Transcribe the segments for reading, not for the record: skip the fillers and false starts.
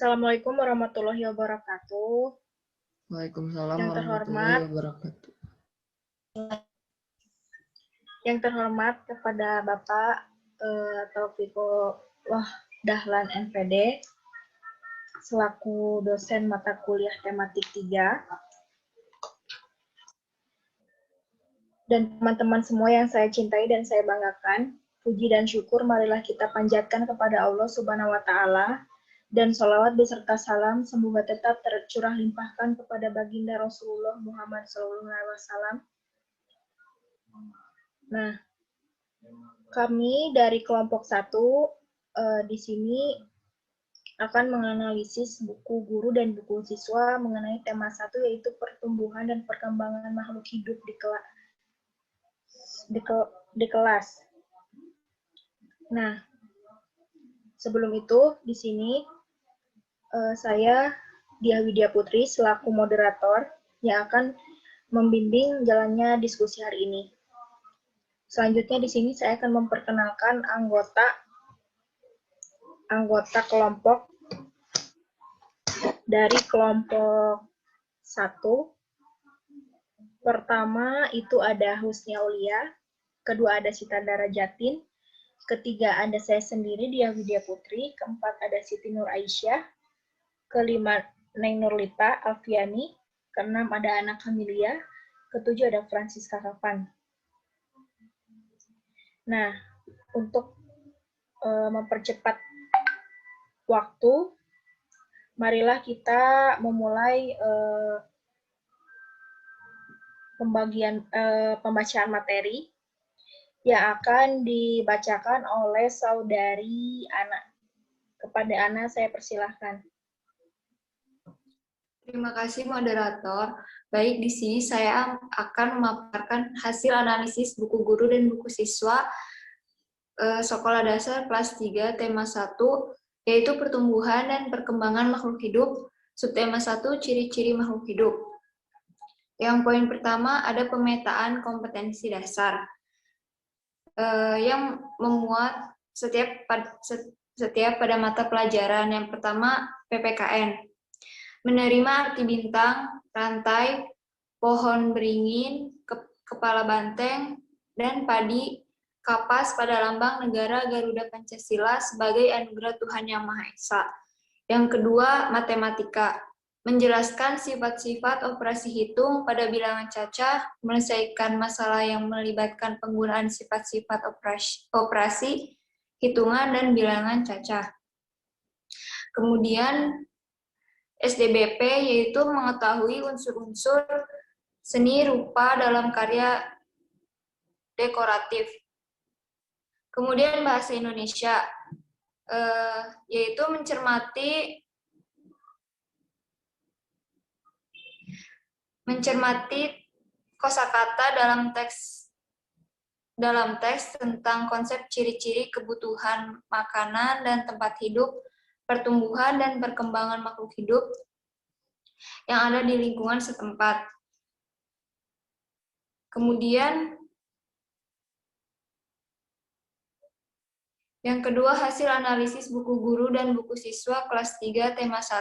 Assalamualaikum warahmatullahi wabarakatuh. Waalaikumsalam Yang warahmatullahi terhormat, wabarakatuh. kepada Bapak Taufikullah Dahlan MPD selaku dosen mata kuliah tematik 3 dan teman-teman semua yang saya cintai dan saya banggakan, puji dan syukur marilah kita panjatkan kepada Allah Subhanahu wa taala dan sholawat beserta salam semoga tetap tercurah limpahkan kepada baginda Rasulullah Muhammad SAW. Nah, kami dari kelompok 1 di sini akan menganalisis buku guru dan buku siswa mengenai tema 1 yaitu pertumbuhan dan perkembangan makhluk hidup di kelas. Nah, sebelum itu di sini saya Diah Widya Putri selaku moderator yang akan membimbing jalannya diskusi hari ini. Selanjutnya di sini saya akan memperkenalkan anggota kelompok dari kelompok 1. Pertama itu ada Husni Aulia, kedua ada Sita Darajatin, ketiga ada saya sendiri Diah Widya Putri, keempat ada Siti Nur Aisyah, kelima Neng Nurlita Alfiani, keenam ada Ana Kamilia, ketujuh ada Francisca Kapan. Nah, untuk mempercepat waktu, marilah kita memulai pembacaan materi yang akan dibacakan oleh saudari Ana. Kepada Ana saya persilahkan. Terima kasih moderator. Baik, di sini saya akan memaparkan hasil analisis buku guru dan buku siswa Sekolah Dasar kelas 3 tema 1 yaitu pertumbuhan dan perkembangan makhluk hidup, subtema 1 ciri-ciri makhluk hidup. Yang poin pertama ada pemetaan kompetensi dasar yang memuat setiap pada mata pelajaran. Yang pertama PPKN. Menerima arti bintang, rantai, pohon beringin, kepala banteng, dan padi, kapas pada lambang negara Garuda Pancasila sebagai anugerah Tuhan Yang Maha Esa. Yang kedua, matematika. Menjelaskan sifat-sifat operasi hitung pada bilangan cacah, menyelesaikan masalah yang melibatkan penggunaan sifat-sifat operasi, hitungan, dan bilangan cacah. Kemudian, SDBP yaitu mengetahui unsur-unsur seni rupa dalam karya dekoratif. Kemudian bahasa Indonesia yaitu mencermati kosakata dalam teks tentang konsep ciri-ciri kebutuhan makanan dan tempat hidup, pertumbuhan dan perkembangan makhluk hidup yang ada di lingkungan setempat. Kemudian, yang kedua, hasil analisis buku guru dan buku siswa kelas 3 tema 1,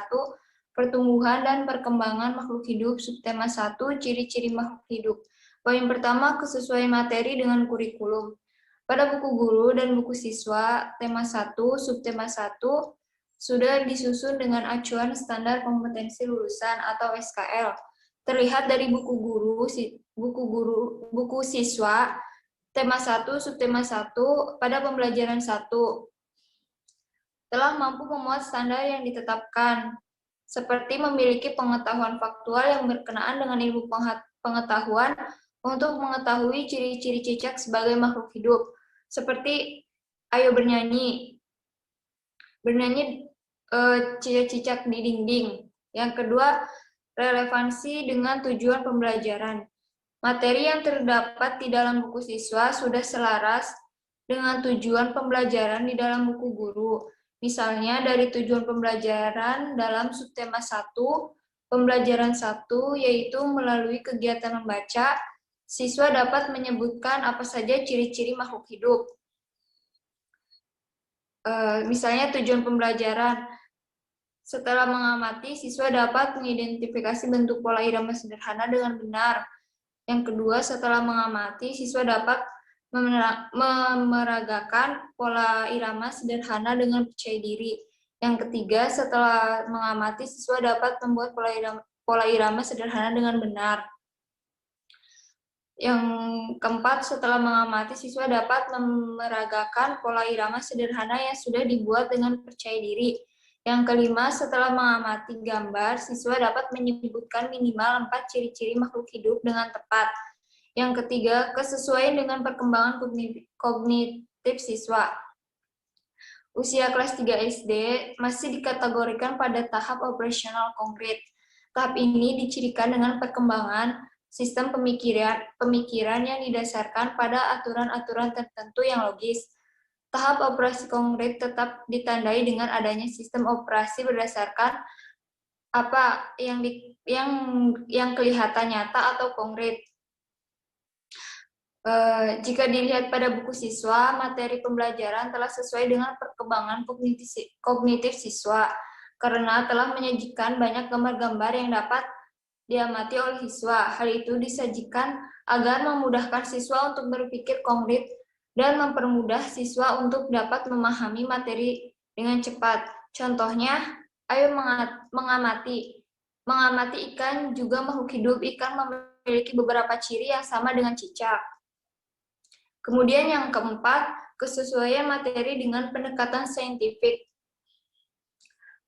pertumbuhan dan perkembangan makhluk hidup, subtema 1, ciri-ciri makhluk hidup. Poin pertama, kesesuaian materi dengan kurikulum. Pada buku guru dan buku siswa tema 1, subtema 1, sudah disusun dengan acuan standar kompetensi lulusan atau SKL. Terlihat dari buku siswa tema 1, subtema 1 pada pembelajaran 1 telah mampu memuat standar yang ditetapkan, seperti memiliki pengetahuan faktual yang berkenaan dengan ilmu pengetahuan untuk mengetahui ciri-ciri cicak sebagai makhluk hidup, seperti ayo bernyanyi cicak-cicak di dinding. Yang kedua, relevansi dengan tujuan pembelajaran. Materi yang terdapat di dalam buku siswa sudah selaras dengan tujuan pembelajaran di dalam buku guru. Misalnya dari tujuan pembelajaran dalam subtema 1, pembelajaran 1 yaitu melalui kegiatan membaca, siswa dapat menyebutkan apa saja ciri-ciri makhluk hidup. Misalnya tujuan pembelajaran, setelah mengamati, siswa dapat mengidentifikasi bentuk pola irama sederhana dengan benar. Yang kedua, setelah mengamati, siswa dapat memeragakan pola irama sederhana dengan percaya diri. Yang ketiga, setelah mengamati, siswa dapat membuat pola irama sederhana dengan benar. Yang keempat, setelah mengamati, siswa dapat memeragakan pola irama sederhana yang sudah dibuat dengan percaya diri. Yang kelima, setelah mengamati gambar, siswa dapat menyebutkan minimal 4 ciri-ciri makhluk hidup dengan tepat. Yang ketiga, kesesuaian dengan perkembangan kognitif siswa. Usia kelas 3 SD masih dikategorikan pada tahap operasional konkret. Tahap ini dicirikan dengan perkembangan sistem pemikiran yang didasarkan pada aturan-aturan tertentu yang logis. Tahap operasi konkret tetap ditandai dengan adanya sistem operasi berdasarkan apa yang kelihatan nyata atau konkret. Jika dilihat pada buku siswa, materi pembelajaran telah sesuai dengan perkembangan kognitif siswa, karena telah menyajikan banyak gambar-gambar yang dapat diamati oleh siswa. Hal itu disajikan agar memudahkan siswa untuk berpikir konkret dan mempermudah siswa untuk dapat memahami materi dengan cepat. Contohnya, ayo mengamati. Mengamati ikan juga makhluk hidup. Ikan memiliki beberapa ciri yang sama dengan cicak. Kemudian yang keempat, kesesuaian materi dengan pendekatan saintifik.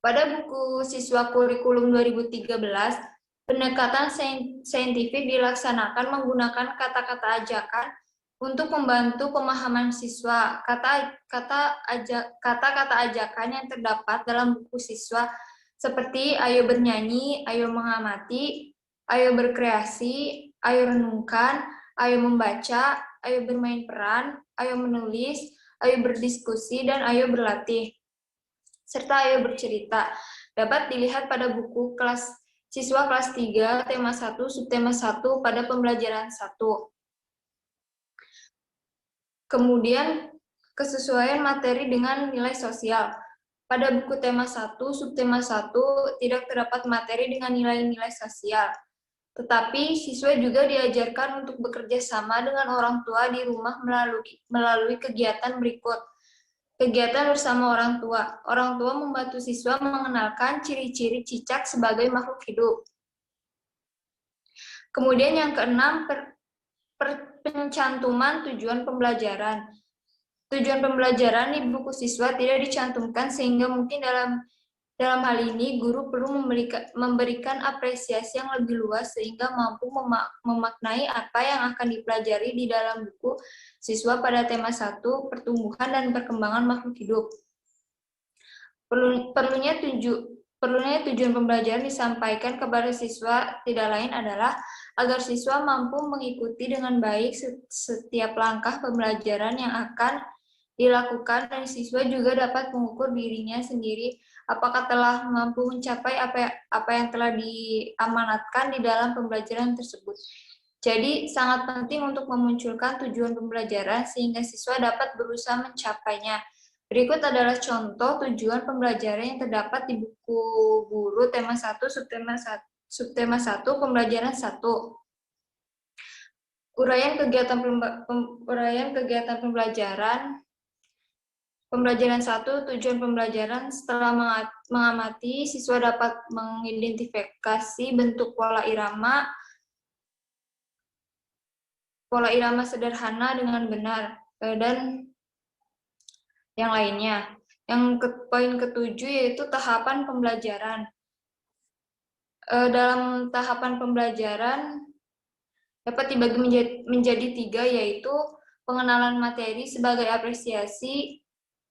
Pada buku siswa kurikulum 2013, pendekatan saintifik dilaksanakan menggunakan kata-kata ajakan untuk membantu pemahaman siswa. Kata-kata ajakan yang terdapat dalam buku siswa seperti ayo bernyanyi, ayo mengamati, ayo berkreasi, ayo renungkan, ayo membaca, ayo bermain peran, ayo menulis, ayo berdiskusi, dan ayo berlatih, serta ayo bercerita. Dapat dilihat pada buku siswa kelas 3, tema 1, subtema 1 pada pembelajaran 1. Kemudian, kesesuaian materi dengan nilai sosial. Pada buku tema 1, subtema 1, tidak terdapat materi dengan nilai-nilai sosial. Tetapi siswa juga diajarkan untuk bekerja sama dengan orang tua di rumah melalui kegiatan berikut. Kegiatan bersama orang tua. Orang tua membantu siswa mengenalkan ciri-ciri cicak sebagai makhluk hidup. Kemudian yang keenam, pencantuman tujuan pembelajaran. Tujuan pembelajaran di buku siswa tidak dicantumkan sehingga mungkin dalam hal ini, guru perlu memberikan apresiasi yang lebih luas sehingga mampu memaknai apa yang akan dipelajari di dalam buku siswa pada tema 1, pertumbuhan dan perkembangan makhluk hidup. Perlunya tujuan pembelajaran disampaikan kepada siswa tidak lain adalah agar siswa mampu mengikuti dengan baik setiap langkah pembelajaran yang akan dilakukan, dan siswa juga dapat mengukur dirinya sendiri apakah telah mampu mencapai apa yang telah diamanatkan di dalam pembelajaran tersebut. Jadi, sangat penting untuk memunculkan tujuan pembelajaran sehingga siswa dapat berusaha mencapainya. Berikut adalah contoh tujuan pembelajaran yang terdapat di buku guru tema 1, subtema 1, pembelajaran 1. Uraian kegiatan pembelajaran. Pembelajaran 1, tujuan pembelajaran. Setelah mengamati, siswa dapat mengidentifikasi bentuk pola irama sederhana dengan benar, dan yang lainnya. Poin ketujuh yaitu tahapan pembelajaran. Dalam tahapan pembelajaran dapat dibagi menjadi 3, yaitu pengenalan materi sebagai apresiasi,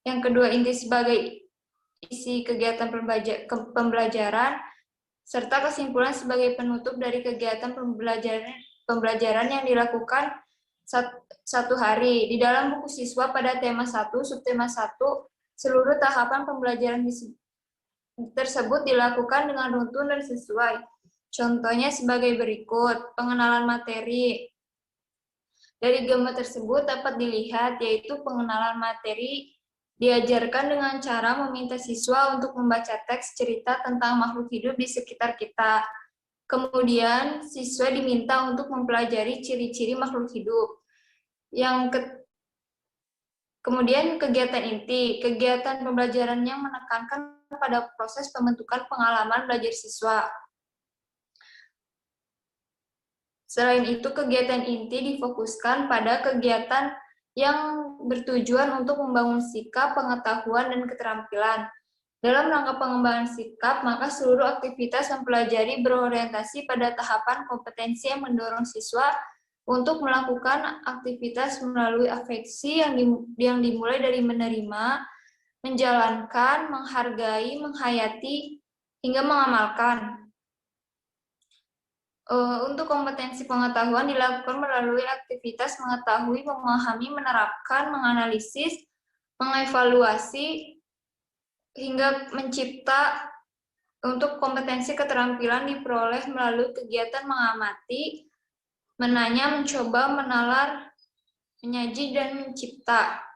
yang kedua inti sebagai isi kegiatan pembelajaran, serta kesimpulan sebagai penutup dari kegiatan pembelajaran yang dilakukan satu hari. Di dalam buku siswa pada tema 1, subtema 1, seluruh tahapan pembelajaran tersebut dilakukan dengan runtun dan sesuai. Contohnya sebagai berikut: pengenalan materi. Dari gambar tersebut dapat dilihat yaitu pengenalan materi Diajarkan dengan cara meminta siswa untuk membaca teks cerita tentang makhluk hidup di sekitar kita. Kemudian, siswa diminta untuk mempelajari ciri-ciri makhluk hidup. Kemudian kegiatan inti, kegiatan pembelajaran yang menekankan pada proses pembentukan pengalaman belajar siswa. Selain itu, kegiatan inti difokuskan pada kegiatan yang bertujuan untuk membangun sikap, pengetahuan, dan keterampilan. Dalam rangka pengembangan sikap, maka seluruh aktivitas mempelajari berorientasi pada tahapan kompetensi yang mendorong siswa untuk melakukan aktivitas melalui afeksi yang dimulai dari menerima, menjalankan, menghargai, menghayati, hingga mengamalkan. Untuk kompetensi pengetahuan dilakukan melalui aktivitas mengetahui, memahami, menerapkan, menganalisis, mengevaluasi, hingga mencipta. Untuk kompetensi keterampilan diperoleh melalui kegiatan mengamati, menanya, mencoba, menalar, menyaji, dan mencipta.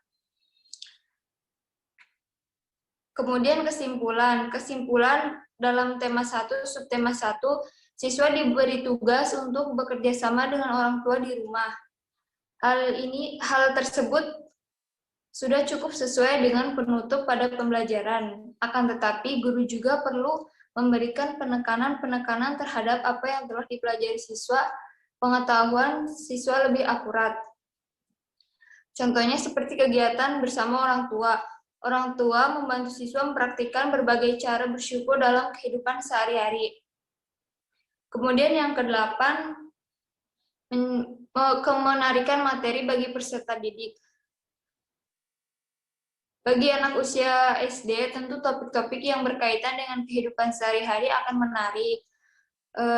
Kemudian kesimpulan. Kesimpulan dalam tema 1, subtema 1, siswa diberi tugas untuk bekerja sama dengan orang tua di rumah. Hal tersebut sudah cukup sesuai dengan penutup pada pembelajaran. Akan tetapi, guru juga perlu memberikan penekanan terhadap apa yang telah dipelajari siswa, pengetahuan siswa lebih akurat. Contohnya seperti kegiatan bersama orang tua. Orang tua membantu siswa mempraktikkan berbagai cara bersyukur dalam kehidupan sehari-hari. Kemudian yang ke-8, menarikan materi bagi peserta didik. Bagi anak usia SD, tentu topik-topik yang berkaitan dengan kehidupan sehari-hari akan menarik.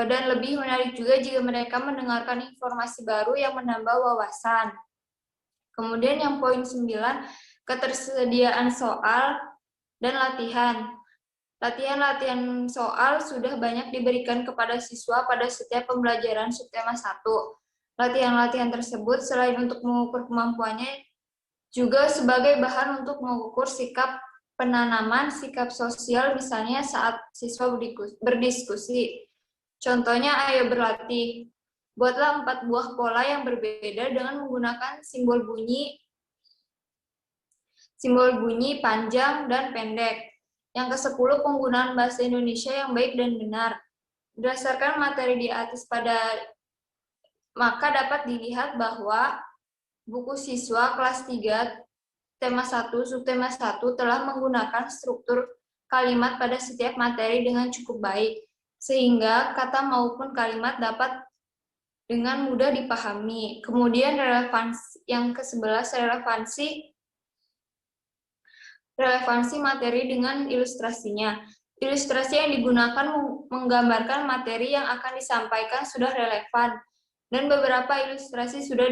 Dan lebih menarik juga jika mereka mendengarkan informasi baru yang menambah wawasan. Kemudian yang poin 9, ketersediaan soal dan latihan. Latihan-latihan soal sudah banyak diberikan kepada siswa pada setiap pembelajaran subtema 1. Latihan-latihan tersebut selain untuk mengukur kemampuannya, juga sebagai bahan untuk mengukur sikap penanaman, sikap sosial misalnya saat siswa berdiskusi. Contohnya, ayo berlatih. Buatlah 4 buah pola yang berbeda dengan menggunakan simbol bunyi panjang dan pendek. Yang ke-10, penggunaan bahasa Indonesia yang baik dan benar. Berdasarkan materi di atas maka dapat dilihat bahwa buku siswa kelas 3, tema 1, subtema 1 telah menggunakan struktur kalimat pada setiap materi dengan cukup baik, sehingga kata maupun kalimat dapat dengan mudah dipahami. Kemudian yang ke-11, relevansi materi dengan ilustrasinya. Ilustrasi yang digunakan menggambarkan materi yang akan disampaikan sudah relevan, dan beberapa ilustrasi sudah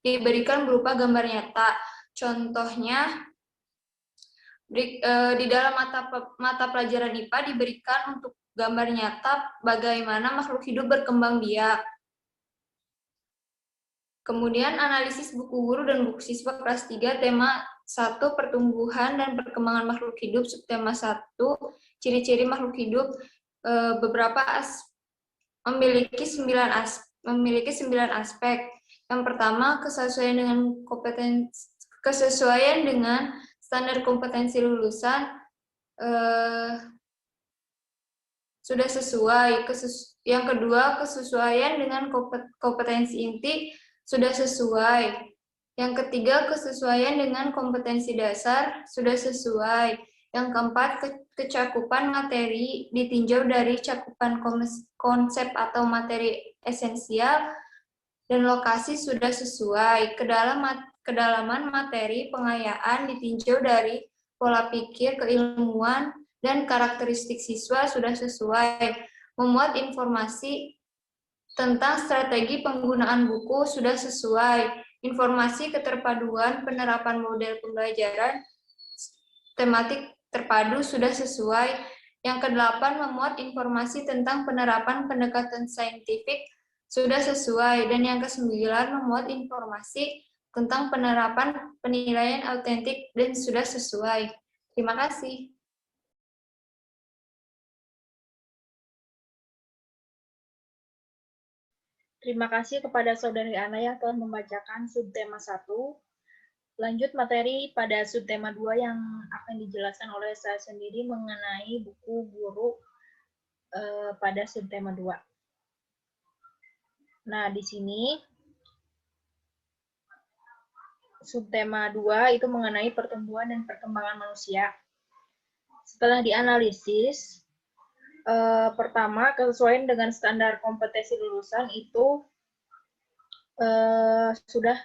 diberikan berupa gambar nyata. Contohnya, di dalam mata pelajaran IPA diberikan untuk gambar nyata bagaimana makhluk hidup berkembang biak. Kemudian analisis buku guru dan buku siswa kelas 3, tema 1, pertumbuhan dan perkembangan makhluk hidup, subtema 1, ciri-ciri makhluk hidup, memiliki 9 aspek. Yang pertama, kesesuaian dengan standar kompetensi lulusan sudah sesuai. Yang kedua, kesesuaian dengan kompetensi inti sudah sesuai. Yang ketiga, kesesuaian dengan kompetensi dasar sudah sesuai. Yang keempat, kecakupan materi ditinjau dari cakupan konsep atau materi esensial dan lokasi sudah sesuai. Kedalaman materi pengayaan ditinjau dari pola pikir, keilmuan, dan karakteristik siswa sudah sesuai. Memuat informasi tentang strategi penggunaan buku sudah sesuai. Informasi keterpaduan penerapan model pembelajaran tematik terpadu sudah sesuai. Yang ke-8, memuat informasi tentang penerapan pendekatan saintifik sudah sesuai. Dan yang ke-9, memuat informasi tentang penerapan penilaian autentik dan sudah sesuai. Terima kasih. Terima kasih kepada Saudari Ana yang telah membacakan subtema 1. Lanjut materi pada subtema 2 yang akan dijelaskan oleh saya sendiri mengenai buku guru pada subtema 2. Nah, di sini subtema 2 itu mengenai pertumbuhan dan perkembangan manusia. Setelah dianalisis, pertama, kesesuaian dengan standar kompetensi lulusan itu sudah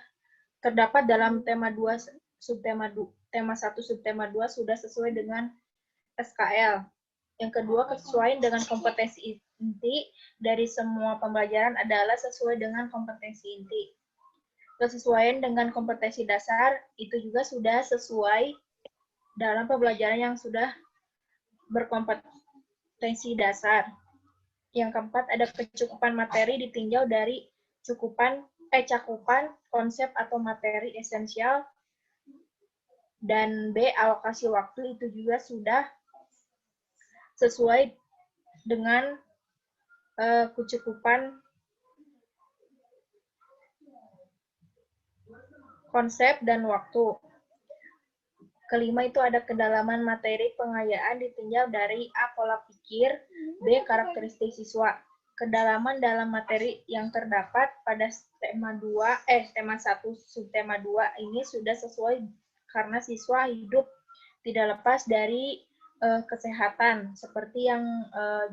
terdapat dalam tema 2, tema 1 subtema 2 sudah sesuai dengan SKL. Yang kedua, kesesuaian dengan kompetensi inti dari semua pembelajaran adalah sesuai dengan kompetensi inti. Kesesuaian dengan kompetensi dasar itu juga sudah sesuai dalam pembelajaran yang sudah berkompetensi dasar. Yang keempat, ada kecukupan materi ditinjau dari cakupan konsep atau materi esensial. Dan B, alokasi waktu itu juga sudah sesuai dengan kecukupan konsep dan waktu. Kelima itu ada kedalaman materi pengayaan ditinjau dari A, pola pikir, B, karakteristik siswa. Kedalaman dalam materi yang terdapat pada tema 1 subtema 2 ini sudah sesuai karena siswa hidup tidak lepas dari kesehatan. Seperti yang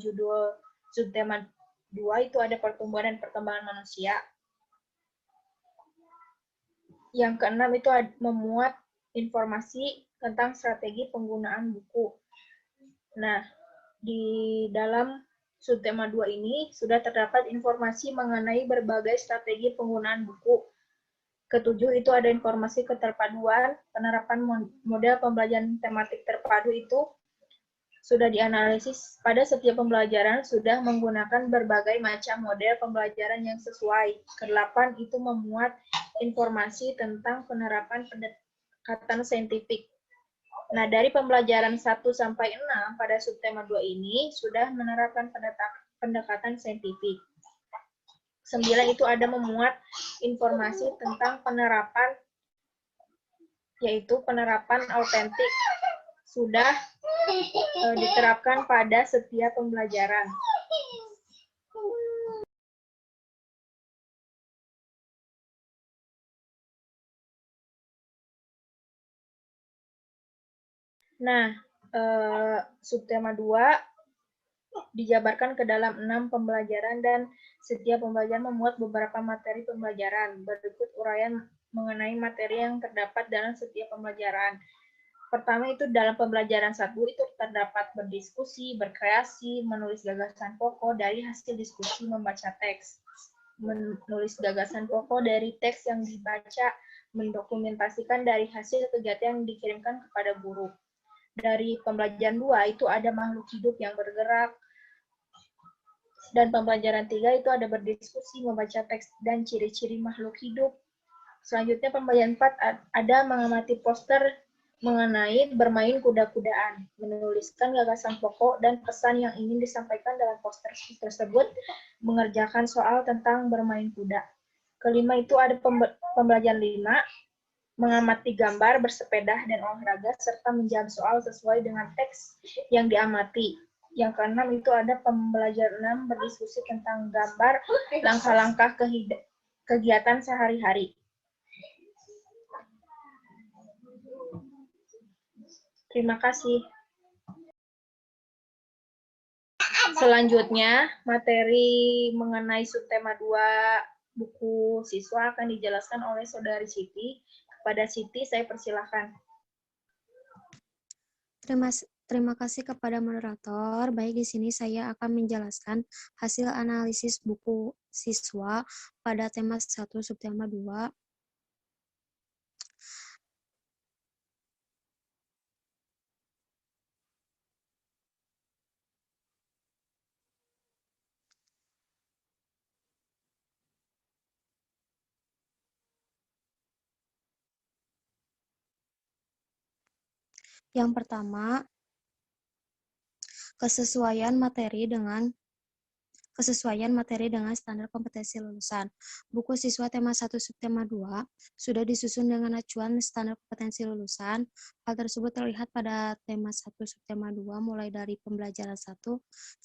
judul subtema 2 itu ada pertumbuhan dan perkembangan manusia. Yang keenam itu memuat informasi tentang strategi penggunaan buku. Nah, di dalam subtema 2 ini sudah terdapat informasi mengenai berbagai strategi penggunaan buku. Ketujuh itu ada informasi keterpaduan, penerapan model pembelajaran tematik terpadu itu sudah dianalisis pada setiap pembelajaran sudah menggunakan berbagai macam model pembelajaran yang sesuai. Kedelapan itu memuat informasi tentang penerapan pendekatan saintifik. Nah, dari pembelajaran 1 sampai 6 pada subtema 2 ini sudah menerapkan pendekatan saintifik. 9 itu ada memuat informasi tentang penerapan, yaitu penerapan autentik sudah diterapkan pada setiap pembelajaran. Nah, subtema 2 dijabarkan ke dalam 6 pembelajaran dan setiap pembelajaran memuat beberapa materi pembelajaran. Berikut uraian mengenai materi yang terdapat dalam setiap pembelajaran. Pertama itu dalam pembelajaran 1 itu terdapat berdiskusi, berkreasi, menulis gagasan pokok dari hasil diskusi membaca teks. Menulis gagasan pokok dari teks yang dibaca, mendokumentasikan dari hasil kegiatan yang dikirimkan kepada guru. Dari pembelajaran 2 itu ada makhluk hidup yang bergerak. Dan pembelajaran 3 itu ada berdiskusi, membaca teks, dan ciri-ciri makhluk hidup. Selanjutnya pembelajaran 4 ada mengamati poster mengenai bermain kuda-kudaan, menuliskan gagasan pokok dan pesan yang ingin disampaikan dalam poster tersebut, mengerjakan soal tentang bermain kuda. Kelima itu ada pembelajaran 5, mengamati gambar, bersepeda, dan olahraga, serta menjawab soal sesuai dengan teks yang diamati. Yang keenam itu ada pembelajaran 6, berdiskusi tentang gambar, langkah-langkah kegiatan sehari-hari. Terima kasih. Selanjutnya, materi mengenai subtema 2 buku siswa akan dijelaskan oleh Saudari Siti. Kepada Siti, saya persilahkan. Terima kasih kepada moderator. Baik, di sini saya akan menjelaskan hasil analisis buku siswa pada tema 1 subtema 2. Yang pertama, kesesuaian materi dengan standar kompetensi lulusan. Buku siswa tema 1 subtema 2 sudah disusun dengan acuan standar kompetensi lulusan. Hal tersebut terlihat pada tema 1 subtema 2 mulai dari pembelajaran 1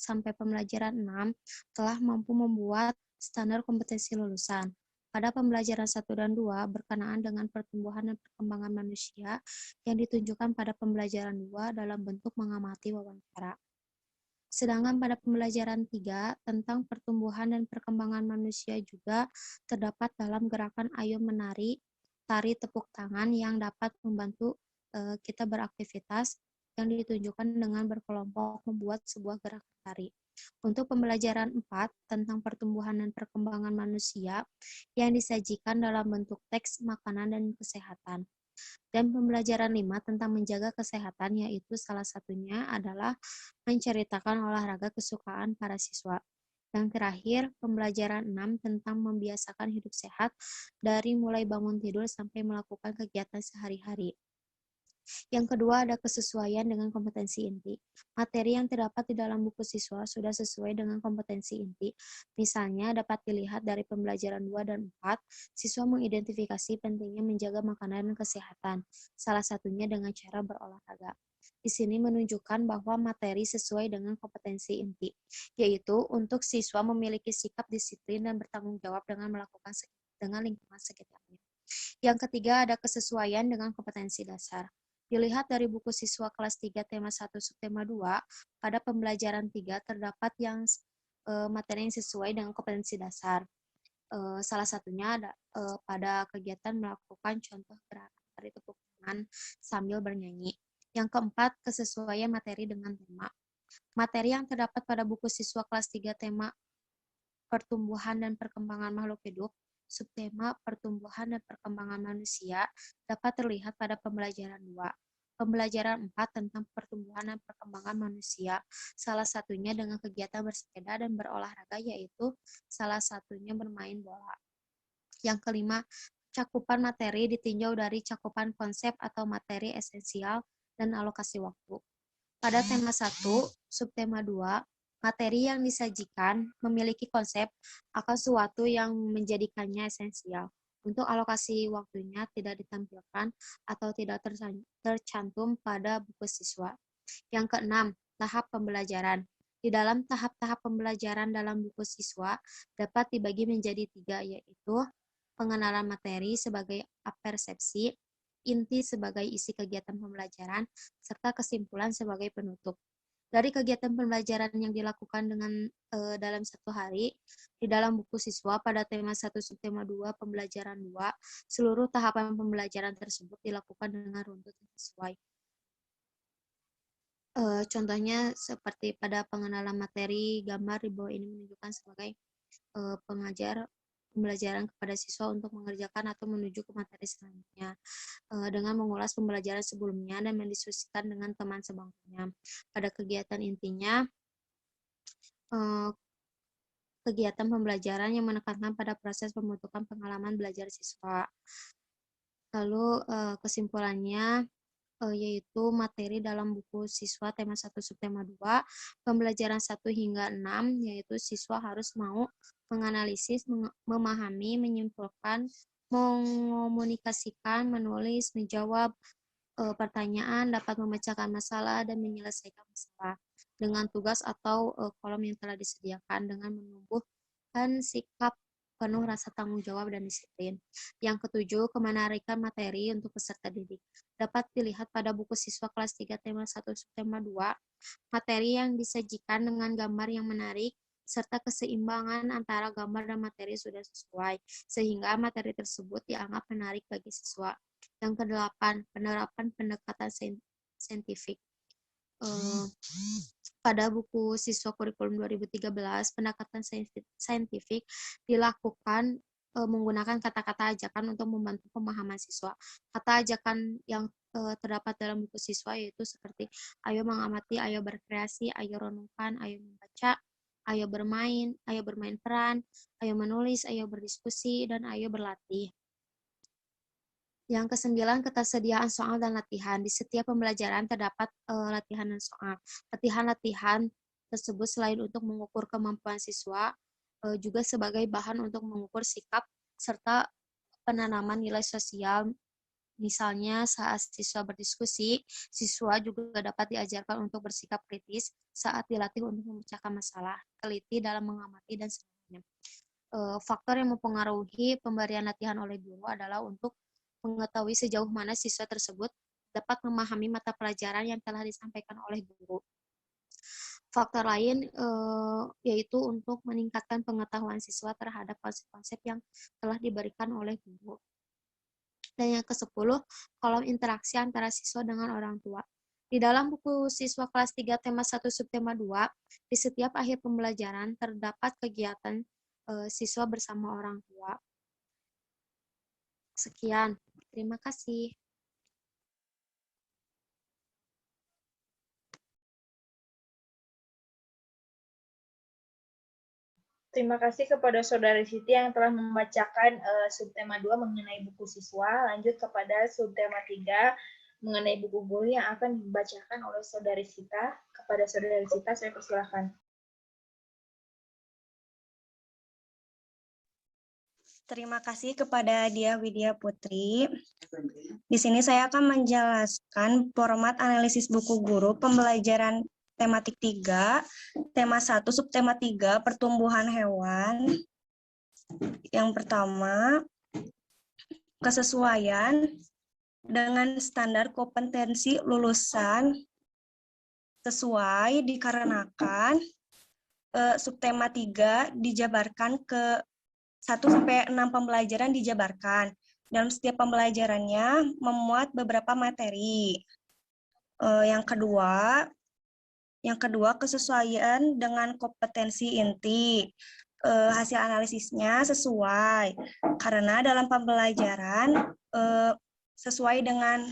sampai pembelajaran 6 telah mampu membuat standar kompetensi lulusan. Pada pembelajaran 1 dan 2 berkenaan dengan pertumbuhan dan perkembangan manusia yang ditunjukkan pada pembelajaran 2 dalam bentuk mengamati wawancara. Sedangkan pada pembelajaran 3 tentang pertumbuhan dan perkembangan manusia juga terdapat dalam gerakan Ayo Menari, tari tepuk tangan yang dapat membantu kita beraktivitas yang ditunjukkan dengan berkelompok membuat sebuah gerakan tari. Untuk pembelajaran 4 tentang pertumbuhan dan perkembangan manusia yang disajikan dalam bentuk teks makanan dan kesehatan. Dan pembelajaran 5 tentang menjaga kesehatan, yaitu salah satunya adalah menceritakan olahraga kesukaan para siswa. Yang terakhir, pembelajaran 6 tentang membiasakan hidup sehat dari mulai bangun tidur sampai melakukan kegiatan sehari-hari. Yang kedua ada kesesuaian dengan kompetensi inti. Materi yang terdapat di dalam buku siswa sudah sesuai dengan kompetensi inti. Misalnya dapat dilihat dari pembelajaran 2 dan 4, siswa mengidentifikasi pentingnya menjaga makanan dan kesehatan, salah satunya dengan cara berolahraga. Di sini menunjukkan bahwa materi sesuai dengan kompetensi inti, yaitu untuk siswa memiliki sikap disiplin dan bertanggung jawab dengan melakukan dengan lingkungan sekitarnya. Yang ketiga ada kesesuaian dengan kompetensi dasar. Dilihat dari buku siswa kelas 3 tema 1 subtema 2, pada pembelajaran 3 terdapat yang materi yang sesuai dengan kompetensi dasar. Salah satunya ada pada kegiatan melakukan contoh gerakan tari tepuk tangan sambil bernyanyi. Yang keempat, kesesuaian materi dengan tema. Materi yang terdapat pada buku siswa kelas 3 tema pertumbuhan dan perkembangan makhluk hidup, subtema pertumbuhan dan perkembangan manusia dapat terlihat pada pembelajaran 2. Pembelajaran 4 tentang pertumbuhan dan perkembangan manusia, salah satunya dengan kegiatan bersepeda dan berolahraga, yaitu salah satunya bermain bola. Yang kelima, cakupan materi ditinjau dari cakupan konsep atau materi esensial dan alokasi waktu. Pada tema 1, subtema 2, materi yang disajikan memiliki konsep akan sesuatu yang menjadikannya esensial. Untuk alokasi waktunya tidak ditampilkan atau tidak tercantum pada buku siswa. Yang keenam, tahap pembelajaran. Di dalam tahap-tahap pembelajaran dalam buku siswa dapat dibagi menjadi 3, yaitu pengenalan materi sebagai apersepsi, inti sebagai isi kegiatan pembelajaran, serta kesimpulan sebagai penutup. Dari kegiatan pembelajaran yang dilakukan dalam satu hari, di dalam buku siswa pada tema 1 subtema 2 pembelajaran 2, seluruh tahapan pembelajaran tersebut dilakukan dengan runtut yang sesuai. Contohnya seperti pada pengenalan materi, gambar di bawah ini menunjukkan sebagai pembelajaran kepada siswa untuk mengerjakan atau menuju ke materi selanjutnya dengan mengulas pembelajaran sebelumnya dan mendiskusikan dengan teman sebangkunya. Pada kegiatan intinya, kegiatan pembelajaran yang menekankan pada proses pembentukan pengalaman belajar siswa. Lalu kesimpulannya yaitu materi dalam buku siswa tema 1 subtema 2, pembelajaran 1 hingga 6, yaitu siswa harus mau menganalisis, memahami, menyimpulkan, mengomunikasikan, menulis, menjawab pertanyaan, dapat memecahkan masalah, dan menyelesaikan masalah dengan tugas atau kolom yang telah disediakan dengan menumbuhkan sikap penuh rasa tanggung jawab dan disiplin. Yang ketujuh, kemenarikan materi untuk peserta didik. Dapat dilihat pada buku siswa kelas 3 tema 1 subtema 2, materi yang disajikan dengan gambar yang menarik, serta keseimbangan antara gambar dan materi sudah sesuai, sehingga materi tersebut dianggap menarik bagi siswa. Yang kedelapan, penerapan pendekatan saintifik. Pada buku siswa kurikulum 2013, pendekatan saintifik dilakukan menggunakan kata-kata ajakan untuk membantu pemahaman siswa. Kata ajakan yang terdapat dalam buku siswa yaitu seperti ayo mengamati, ayo berkreasi, ayo renungkan, ayo membaca, ayo bermain peran, ayo menulis, ayo berdiskusi, dan ayo berlatih. Yang kesembilan, ketersediaan soal dan latihan. Di setiap pembelajaran terdapat latihan dan soal. Latihan-latihan tersebut selain untuk mengukur kemampuan siswa, juga sebagai bahan untuk mengukur sikap serta penanaman nilai sosial. Misalnya saat siswa berdiskusi, siswa juga dapat diajarkan untuk bersikap kritis saat dilatih untuk memecahkan masalah, teliti dalam mengamati, dan sebagainya. Faktor yang mempengaruhi pemberian latihan oleh guru adalah untuk mengetahui sejauh mana siswa tersebut dapat memahami mata pelajaran yang telah disampaikan oleh guru. Faktor lain yaitu untuk meningkatkan pengetahuan siswa terhadap konsep-konsep yang telah diberikan oleh guru. Dan yang ke-10, kolom interaksi antara siswa dengan orang tua. Di dalam buku siswa kelas 3 tema 1 subtema 2, di setiap akhir pembelajaran terdapat kegiatan siswa bersama orang tua. Sekian, terima kasih. Terima kasih kepada Saudari Siti yang telah membacakan subtema 2 mengenai buku siswa. Lanjut kepada subtema 3 mengenai buku guru yang akan dibacakan oleh Saudari Sita. Kepada Saudari Sita, saya persilahkan. Terima kasih kepada Dia Widya Putri. Di sini saya akan menjelaskan format analisis buku guru pembelajaran tematik 3, tema 1, subtema 3, pertumbuhan hewan. Yang pertama, kesesuaian dengan standar kompetensi lulusan sesuai dikarenakan subtema 3 dijabarkan ke 1-6 pembelajaran dijabarkan. Dalam setiap pembelajarannya memuat beberapa materi. Yang kedua, kesesuaian dengan kompetensi inti. Hasil analisisnya sesuai, karena dalam pembelajaran sesuai dengan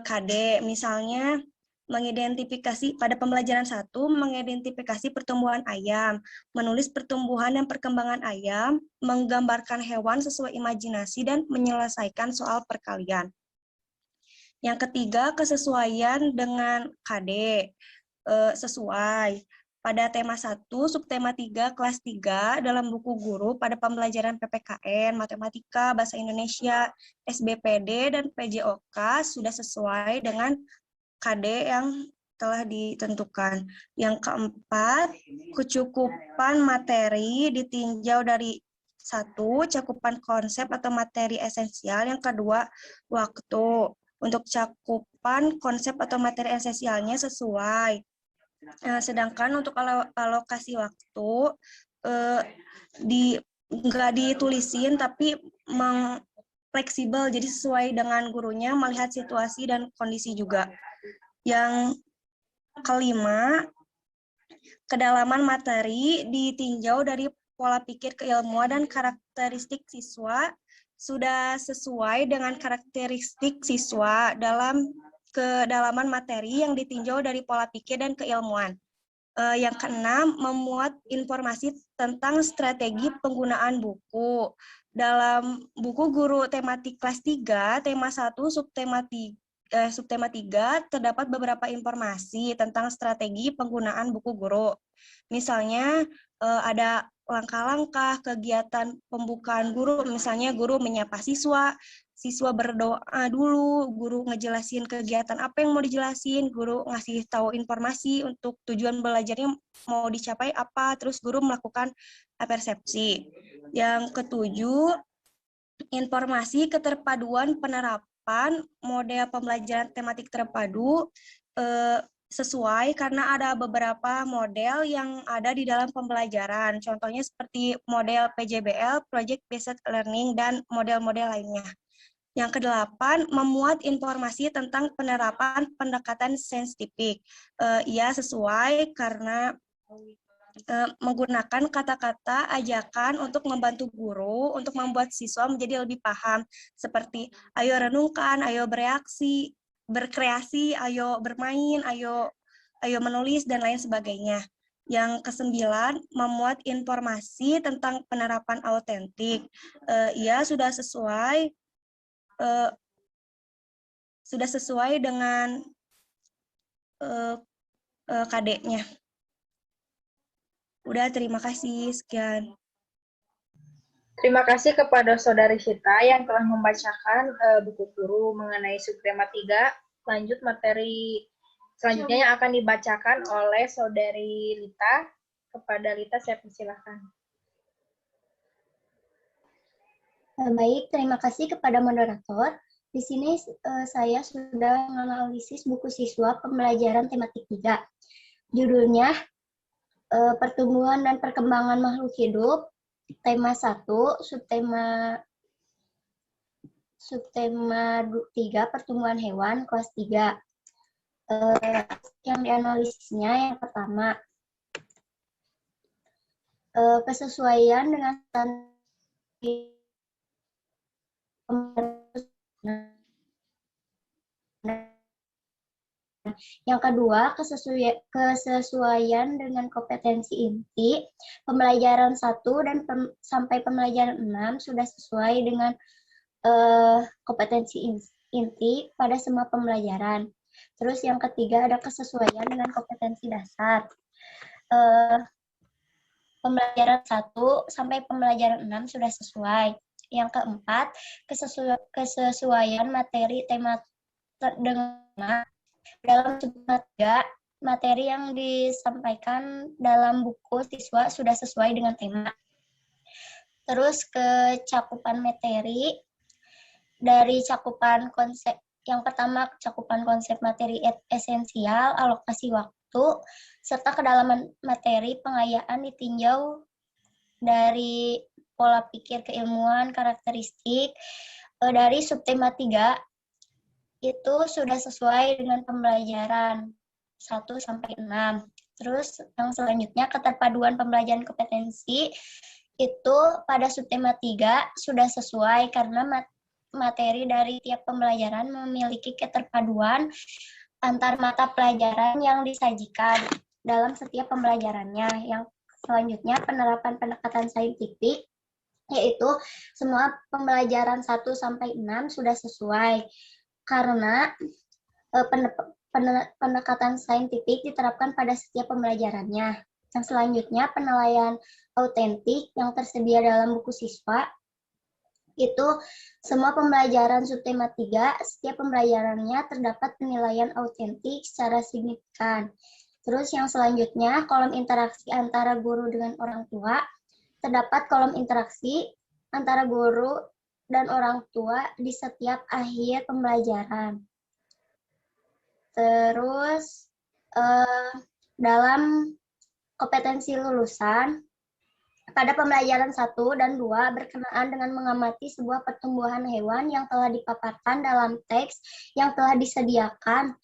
KD, misalnya mengidentifikasi pada pembelajaran 1, mengidentifikasi pertumbuhan ayam, menulis pertumbuhan dan perkembangan ayam, menggambarkan hewan sesuai imajinasi, dan menyelesaikan soal perkalian. Yang ketiga, kesesuaian dengan KD, sesuai. Pada tema 1, subtema 3, kelas 3, dalam buku guru pada pembelajaran PPKN, Matematika, Bahasa Indonesia, SBPD, dan PJOK sudah sesuai dengan KD yang telah ditentukan. Yang keempat, kecukupan materi ditinjau dari 1, cakupan konsep atau materi esensial. Yang kedua, waktu. Untuk cakupan konsep atau materi esensialnya sesuai. Sedangkan untuk alokasi waktu nggak ditulisin tapi fleksibel, jadi sesuai dengan gurunya, melihat situasi dan kondisi juga. Yang kelima, kedalaman materi ditinjau dari pola pikir keilmuan dan karakteristik siswa sudah sesuai dengan karakteristik siswa dalam kedalaman materi yang ditinjau dari pola pikir dan keilmuan. Yang keenam, memuat informasi tentang strategi penggunaan buku. Dalam buku guru tematik kelas 3, tema 1, subtema 3, terdapat beberapa informasi tentang strategi penggunaan buku guru. Misalnya, ada langkah-langkah kegiatan pembukaan guru, misalnya guru menyapa siswa, siswa berdoa dulu, guru ngejelasin kegiatan apa yang mau dijelasin, guru ngasih tahu informasi untuk tujuan belajarnya mau dicapai apa, terus guru melakukan persepsi. Yang ketujuh, informasi keterpaduan penerapan model pembelajaran tematik terpadu sesuai karena ada beberapa model yang ada di dalam pembelajaran. Contohnya seperti model PJBL, Project Based Learning, dan model-model lainnya. Yang kedelapan, memuat informasi tentang penerapan pendekatan saintifik. Ia sesuai karena menggunakan kata-kata ajakan untuk membantu guru untuk membuat siswa menjadi lebih paham, seperti ayo renungkan, ayo bereaksi, berkreasi, ayo bermain, ayo menulis, dan lain sebagainya. Yang kesembilan, memuat informasi tentang penerapan autentik. Ia sudah sesuai sudah sesuai dengan KD-nya. Udah, terima kasih. Sekian. Terima kasih kepada Saudari Sita yang telah membacakan buku guru mengenai subtema 3. Lanjut materi selanjutnya yang akan dibacakan oleh Saudari Lita. Kepada Lita saya persilahkan. Baik, terima kasih kepada moderator. Di sini saya sudah menganalisis buku siswa pembelajaran tematik 3. Judulnya Pertumbuhan dan Perkembangan Makhluk Hidup, tema 1, subtema 3, pertumbuhan hewan, kelas 3. Yang dianalisisnya yang pertama, kesesuaian dengan yang kedua, kesesuaian dengan kompetensi inti. Pembelajaran 1 dan sampai pembelajaran 6 sudah sesuai dengan kompetensi inti pada semua pembelajaran. Terus yang ketiga ada kesesuaian dengan kompetensi dasar. Pembelajaran 1 sampai pembelajaran 6 sudah sesuai. Yang keempat, kesesuaian materi tema dengan dalam subtema 3, materi yang disampaikan dalam buku siswa sudah sesuai dengan tema. Terus ke cakupan materi, dari cakupan konsep, yang pertama cakupan konsep materi esensial, alokasi waktu, serta kedalaman materi pengayaan ditinjau dari pola pikir keilmuan, karakteristik. Dari subtema 3, itu sudah sesuai dengan pembelajaran 1 sampai 6. Terus yang selanjutnya keterpaduan pembelajaran kompetensi itu pada subtema 3 sudah sesuai karena materi dari tiap pembelajaran memiliki keterpaduan antar mata pelajaran yang disajikan dalam setiap pembelajarannya. Yang selanjutnya penerapan pendekatan saintifik, yaitu semua pembelajaran 1 sampai 6 sudah sesuai karena pendekatan saintifik diterapkan pada setiap pembelajarannya. Yang selanjutnya penilaian autentik yang tersedia dalam buku siswa, itu semua pembelajaran subtema 3, setiap pembelajarannya terdapat penilaian autentik secara signifikan. Terus yang selanjutnya kolom interaksi antara guru dengan orang tua, terdapat kolom interaksi antara guru dan orang tua di setiap akhir pembelajaran. Terus dalam kompetensi lulusan, pada pembelajaran 1 dan 2 berkenaan dengan mengamati sebuah pertumbuhan hewan yang telah dipaparkan dalam teks yang telah disediakan.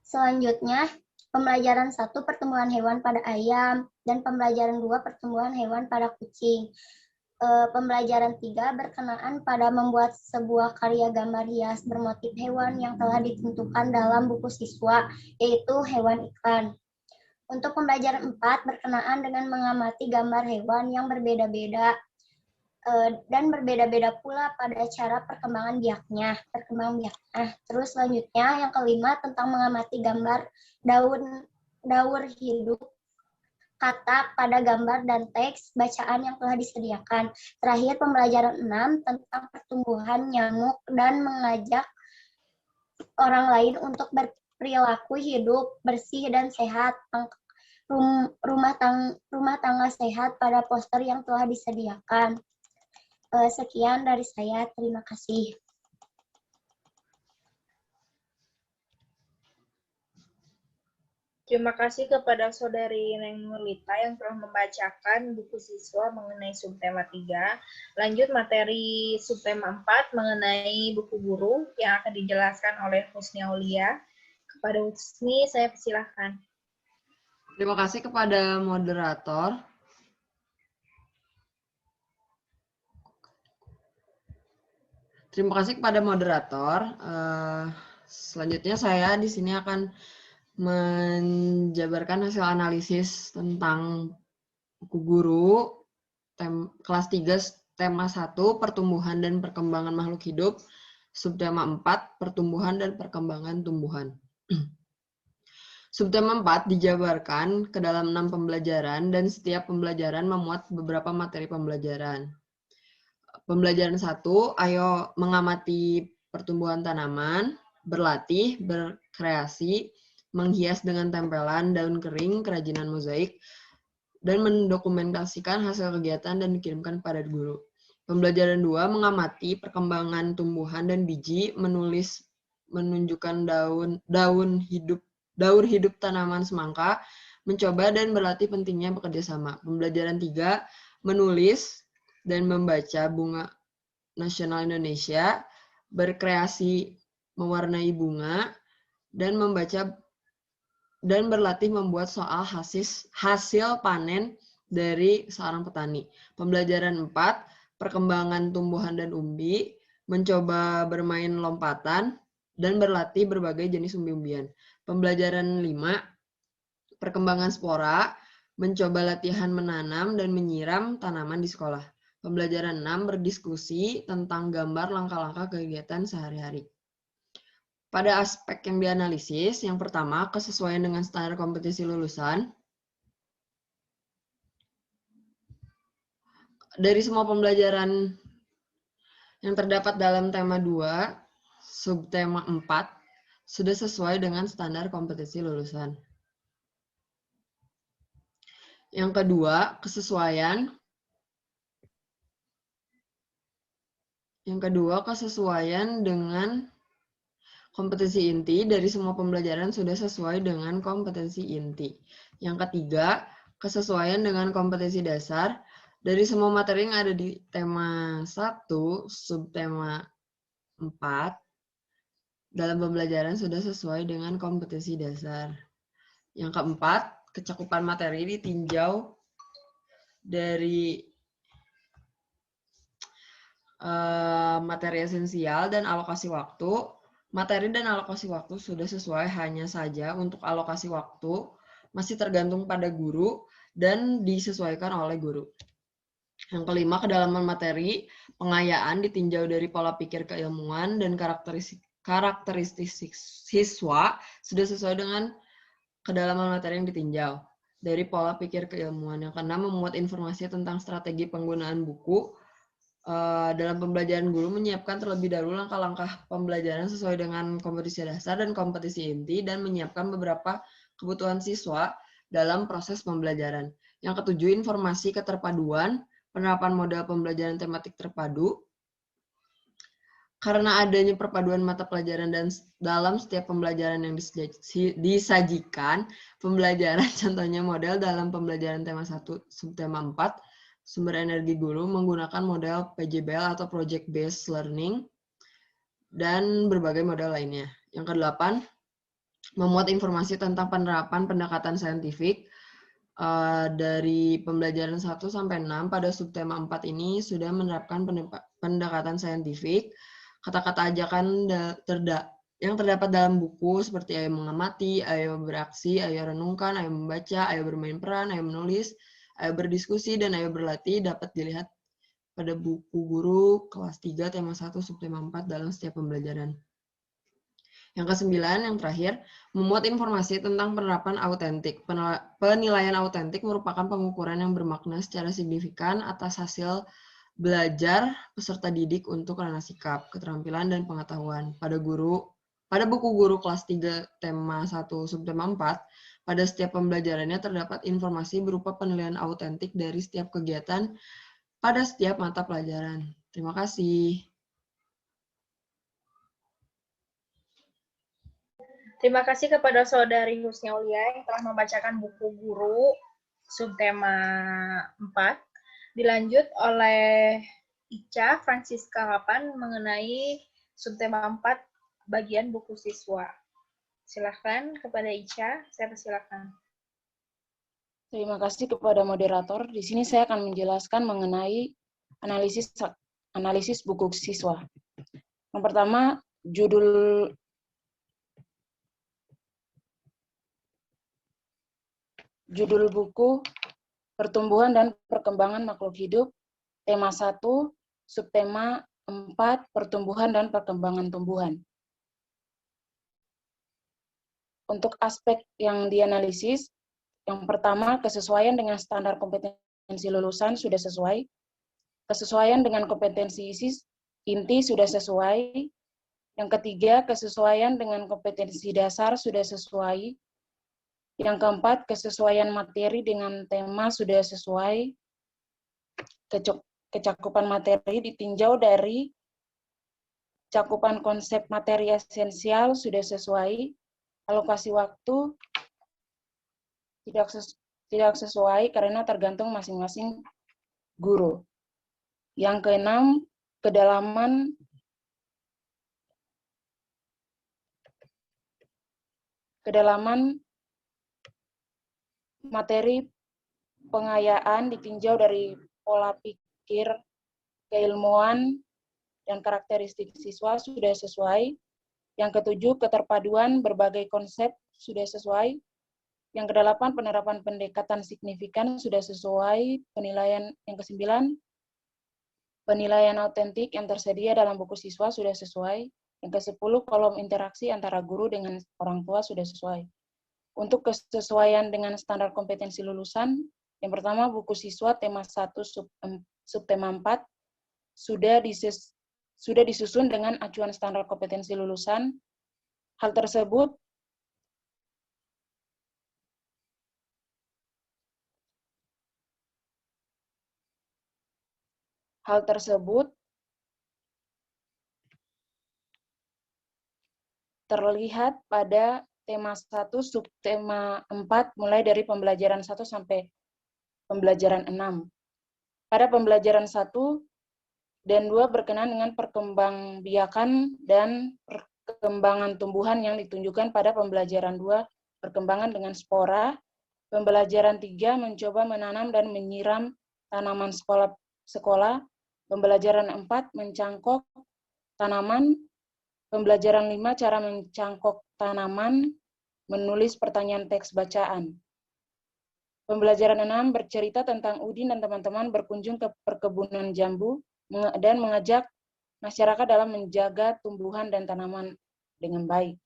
Selanjutnya, pembelajaran 1 pertumbuhan hewan pada ayam, dan pembelajaran 2 pertumbuhan hewan pada kucing. Pembelajaran 3 berkenaan pada membuat sebuah karya gambar hias bermotif hewan yang telah ditentukan dalam buku siswa, yaitu hewan iklan. Untuk pembelajaran 4 berkenaan dengan mengamati gambar hewan yang berbeda-beda dan berbeda-beda pula pada cara perkembangan biaknya. Terus selanjutnya yang kelima tentang mengamati gambar daur hidup kata pada gambar dan teks bacaan yang telah disediakan. Terakhir pembelajaran 6 tentang pertumbuhan nyamuk dan mengajak orang lain untuk berperilaku hidup bersih dan sehat. Rumah tangga sehat pada poster yang telah disediakan. Sekian dari saya, terima kasih. Terima kasih kepada Saudari Neng Nurlita yang telah membacakan buku siswa mengenai subtema 3. Lanjut materi subtema 4 mengenai buku guru yang akan dijelaskan oleh Husni Aulia. Kepada Husni, saya persilahkan. Terima kasih kepada moderator. Selanjutnya saya di sini akan menjabarkan hasil analisis tentang buku guru kelas 3 tema 1 pertumbuhan dan perkembangan makhluk hidup Subtema 4, pertumbuhan dan perkembangan tumbuhan. Subtema 4 dijabarkan ke dalam 6 pembelajaran dan setiap pembelajaran memuat beberapa materi pembelajaran. Pembelajaran 1, ayo mengamati pertumbuhan tanaman, berlatih, berkreasi, menghias dengan tempelan daun kering, kerajinan mozaik, dan mendokumentasikan hasil kegiatan dan dikirimkan pada guru. Pembelajaran 2, mengamati perkembangan tumbuhan dan biji, menulis, menunjukkan daur hidup tanaman semangka, mencoba dan berlatih pentingnya bekerja sama. Pembelajaran 3, menulis dan membaca bunga nasional Indonesia, berkreasi mewarnai bunga, dan membaca dan berlatih membuat soal hasil panen dari seorang petani. Pembelajaran 4, perkembangan tumbuhan dan umbi, mencoba bermain lompatan, dan berlatih berbagai jenis umbi-umbian. Pembelajaran 5, perkembangan spora, mencoba latihan menanam dan menyiram tanaman di sekolah. Pembelajaran 6, berdiskusi tentang gambar langkah-langkah kegiatan sehari-hari. Pada aspek yang dianalisis, yang pertama, kesesuaian dengan standar kompetisi lulusan. Dari semua pembelajaran yang terdapat dalam tema 2, subtema 4, sudah sesuai dengan standar kompetisi lulusan. Yang kedua, kesesuaian. Dengan kompetisi inti. Dari semua pembelajaran sudah sesuai dengan kompetensi inti. Yang ketiga, kesesuaian dengan kompetensi dasar. Dari semua materi yang ada di tema 1, subtema 4, dalam pembelajaran sudah sesuai dengan kompetensi dasar. Yang keempat, kecakupan materi ditinjau dari materi esensial dan alokasi waktu. Materi dan alokasi waktu sudah sesuai, hanya saja untuk alokasi waktu masih tergantung pada guru dan disesuaikan oleh guru. Yang kelima, kedalaman materi, pengayaan ditinjau dari pola pikir keilmuan dan karakteristik siswa sudah sesuai dengan kedalaman materi yang ditinjau dari pola pikir keilmuan. Yang keenam, memuat informasi tentang strategi penggunaan buku. Dalam pembelajaran guru menyiapkan terlebih dahulu langkah-langkah pembelajaran sesuai dengan kompetisi dasar dan kompetisi inti dan menyiapkan beberapa kebutuhan siswa dalam proses pembelajaran. Yang ketujuh, informasi keterpaduan, penerapan model pembelajaran tematik terpadu. Karena adanya perpaduan mata pelajaran dan dalam setiap pembelajaran yang disajikan, pembelajaran contohnya model dalam pembelajaran tema 1, subtema 4, sumber energi guru menggunakan model PJBL atau Project Based Learning, dan berbagai model lainnya. Yang kedelapan, memuat informasi tentang penerapan pendekatan saintifik. Dari pembelajaran 1 sampai 6 pada subtema 4 ini sudah menerapkan pendekatan saintifik. Kata-kata ajakan yang terdapat dalam buku seperti ayo mengamati, ayo beraksi, ayo renungkan, ayo membaca, ayo bermain peran, ayo menulis, ayo berdiskusi, dan ayo berlatih dapat dilihat pada buku guru kelas 3 tema 1 subtema 4 dalam setiap pembelajaran. Yang kesembilan, yang terakhir, memuat informasi tentang penerapan autentik. Penilaian autentik merupakan pengukuran yang bermakna secara signifikan atas hasil belajar peserta didik untuk ranah sikap, keterampilan, dan pengetahuan. Pada buku guru kelas 3 tema 1 subtema 4, pada setiap pembelajarannya terdapat informasi berupa penilaian autentik dari setiap kegiatan pada setiap mata pelajaran. Terima kasih. Terima kasih kepada Saudari Husni Aulia yang telah membacakan buku guru subtema 4. Dilanjut oleh Ica Francisca Kapan mengenai subtema 4 bagian buku siswa. Silakan kepada Ica, saya persilakan. Terima kasih kepada moderator. Di sini saya akan menjelaskan mengenai analisis buku siswa. Yang pertama, judul buku Pertumbuhan dan Perkembangan Makhluk Hidup, tema 1, subtema 4, pertumbuhan dan perkembangan tumbuhan. Untuk aspek yang dianalisis, yang pertama, kesesuaian dengan standar kompetensi lulusan sudah sesuai. Kesesuaian dengan kompetensi inti sudah sesuai. Yang ketiga, kesesuaian dengan kompetensi dasar sudah sesuai. Yang keempat, kesesuaian materi dengan tema sudah sesuai. Kecakupan materi ditinjau dari cakupan konsep materi esensial sudah sesuai. Alokasi waktu tidak sesuai karena tergantung masing-masing guru. Yang keenam, kedalaman materi pengayaan ditinjau dari pola pikir, keilmuan, dan karakteristik siswa sudah sesuai. Yang ketujuh, keterpaduan berbagai konsep sudah sesuai. Yang kedelapan, penerapan pendekatan signifikan sudah sesuai. Penilaian yang kesembilan, penilaian autentik yang tersedia dalam buku siswa sudah sesuai. Yang ke-10, kolom interaksi antara guru dengan orang tua sudah sesuai. Untuk kesesuaian dengan standar kompetensi lulusan, yang pertama, buku siswa tema 1 subtema 4 sudah disusun dengan acuan standar kompetensi lulusan. Hal tersebut terlihat pada tema 1 subtema 4 mulai dari pembelajaran 1 sampai pembelajaran 6. Pada pembelajaran 1 dan 2 berkenaan dengan perkembangbiakan dan perkembangan tumbuhan yang ditunjukkan pada pembelajaran 2 perkembangan dengan spora. Pembelajaran 3 mencoba menanam dan menyiram tanaman sekolah. Pembelajaran 4 mencangkok tanaman. Pembelajaran 5 cara mencangkok tanaman, menulis pertanyaan teks bacaan. Pembelajaran 6 bercerita tentang Udin dan teman-teman berkunjung ke perkebunan jambu dan mengajak masyarakat dalam menjaga tumbuhan dan tanaman dengan baik.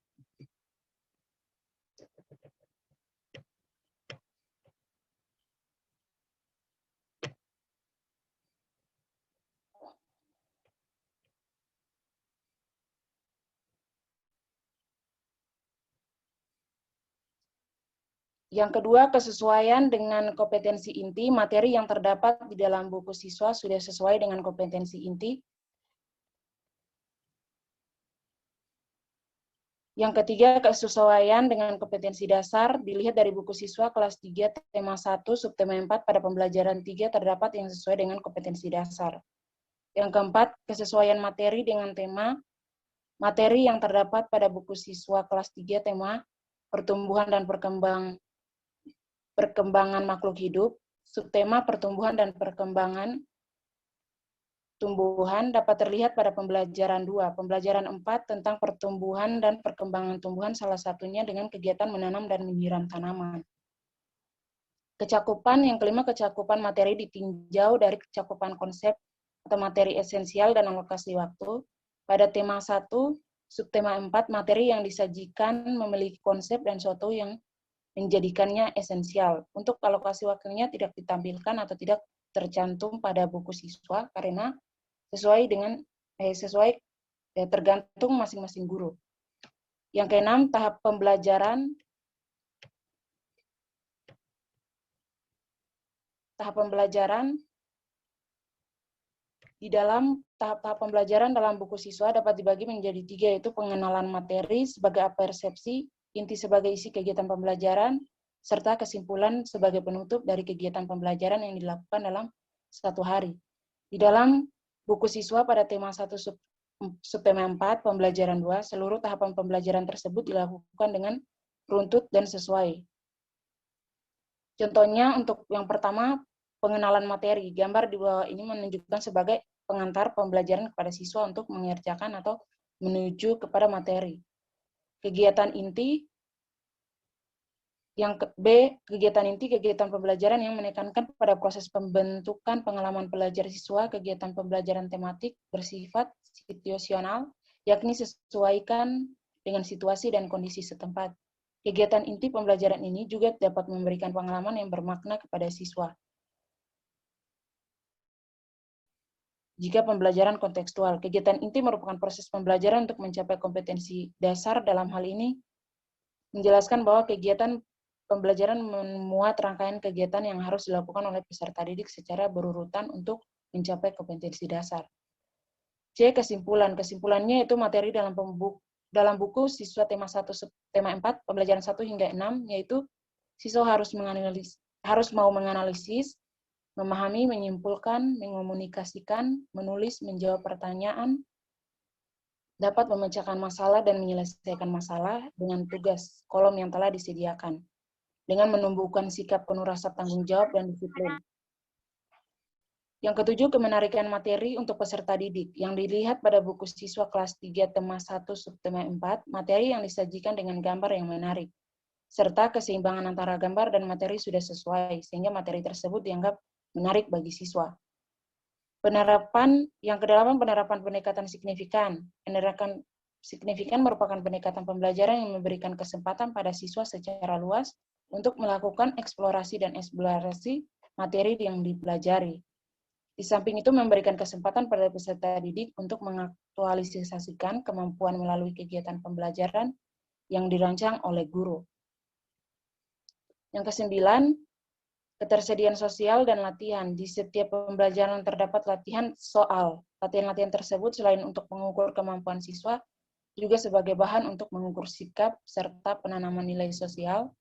Yang kedua, kesesuaian dengan kompetensi inti, materi yang terdapat di dalam buku siswa sudah sesuai dengan kompetensi inti. Yang ketiga, kesesuaian dengan kompetensi dasar, dilihat dari buku siswa kelas 3, tema 1, subtema 4, pada pembelajaran 3 terdapat yang sesuai dengan kompetensi dasar. Yang keempat, kesesuaian materi dengan tema, materi yang terdapat pada buku siswa kelas 3, tema pertumbuhan dan perkembangan makhluk hidup, subtema pertumbuhan dan perkembangan tumbuhan dapat terlihat pada pembelajaran 2. Pembelajaran 4 tentang pertumbuhan dan perkembangan tumbuhan, salah satunya dengan kegiatan menanam dan menyiram tanaman. Kecakupan yang kelima, kecakupan materi ditinjau dari kecakupan konsep atau materi esensial dan alokasi waktu. Pada tema 1, subtema 4, materi yang disajikan memiliki konsep dan suatu yang menjadikannya esensial. Untuk alokasi waktunya tidak ditampilkan atau tidak tercantum pada buku siswa karena tergantung masing-masing guru. Yang keenam, tahap pembelajaran. Di dalam tahap-tahap pembelajaran dalam buku siswa dapat dibagi menjadi 3, yaitu pengenalan materi sebagai persepsi, inti sebagai isi kegiatan pembelajaran, serta kesimpulan sebagai penutup dari kegiatan pembelajaran yang dilakukan dalam 1 hari. Di dalam buku siswa pada tema 1 subtema 4, pembelajaran 2, seluruh tahapan pembelajaran tersebut dilakukan dengan runtut dan sesuai. Contohnya untuk yang pertama, pengenalan materi. Gambar di bawah ini menunjukkan sebagai pengantar pembelajaran kepada siswa untuk mengerjakan atau menuju kepada materi. Kegiatan inti B, kegiatan inti, kegiatan pembelajaran yang menekankan pada proses pembentukan pengalaman pelajar siswa, kegiatan pembelajaran tematik bersifat situasional, yakni sesuaikan dengan situasi dan kondisi setempat. Kegiatan inti pembelajaran ini juga dapat memberikan pengalaman yang bermakna kepada siswa. Jika pembelajaran kontekstual, kegiatan inti merupakan proses pembelajaran untuk mencapai kompetensi dasar. Dalam hal ini, menjelaskan bahwa kegiatan pembelajaran memuat rangkaian kegiatan yang harus dilakukan oleh peserta didik secara berurutan untuk mencapai kompetensi dasar. C. Kesimpulan. Kesimpulannya itu materi dalam buku siswa tema 1 tema 4 pembelajaran 1 hingga 6, yaitu siswa harus mau menganalisis, memahami, menyimpulkan, mengomunikasikan, menulis, menjawab pertanyaan, dapat memecahkan masalah dan menyelesaikan masalah dengan tugas kolom yang telah disediakan, dengan menumbuhkan sikap penuh rasa tanggung jawab dan disiplin. Yang ketujuh, kemenarikan materi untuk peserta didik. Yang dilihat pada buku siswa kelas 3 tema 1 subtema 4, materi yang disajikan dengan gambar yang menarik, serta keseimbangan antara gambar dan materi sudah sesuai, sehingga materi tersebut dianggap menarik bagi siswa. Yang kedelapan, penerapan pendekatan signifikan. Pendekatan signifikan merupakan pendekatan pembelajaran yang memberikan kesempatan pada siswa secara luas untuk melakukan eksplorasi dan eksplorasi materi yang dipelajari. Di samping itu, memberikan kesempatan pada peserta didik untuk mengaktualisasikan kemampuan melalui kegiatan pembelajaran yang dirancang oleh guru. Yang kesembilan, ketersediaan sosial dan latihan. Di setiap pembelajaran terdapat latihan soal. Latihan-latihan tersebut selain untuk mengukur kemampuan siswa, juga sebagai bahan untuk mengukur sikap serta penanaman nilai sosial.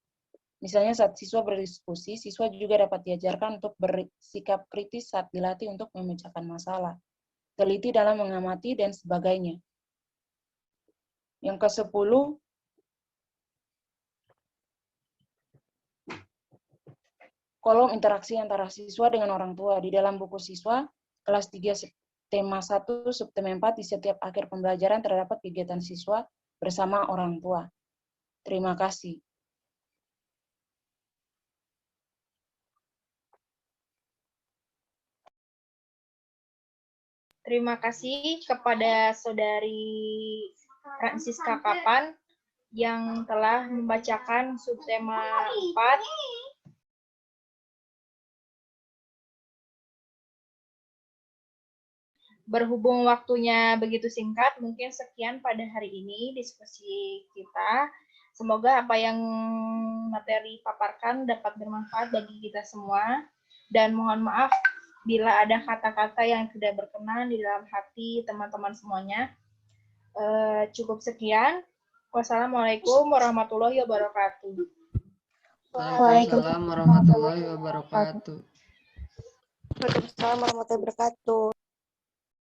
Misalnya saat siswa berdiskusi, siswa juga dapat diajarkan untuk bersikap kritis saat dilatih untuk memecahkan masalah, teliti dalam mengamati, dan sebagainya. Yang ke-10, kolom interaksi antara siswa dengan orang tua. Di dalam buku siswa, kelas 3 tema 1 subtema 4, di setiap akhir pembelajaran terdapat kegiatan siswa bersama orang tua. Terima kasih. Terima kasih kepada Saudari Francisca Kapan yang telah membacakan subtema 4. Berhubung waktunya begitu singkat, mungkin sekian pada hari ini diskusi kita. Semoga apa yang materi paparkan dapat bermanfaat bagi kita semua. Dan mohon maaf bila ada kata-kata yang tidak berkenan di dalam hati teman-teman semuanya. Cukup sekian. Wassalamualaikum warahmatullahi wabarakatuh. Waalaikumsalam warahmatullahi wabarakatuh. Waalaikumsalam warahmatullahi wabarakatuh.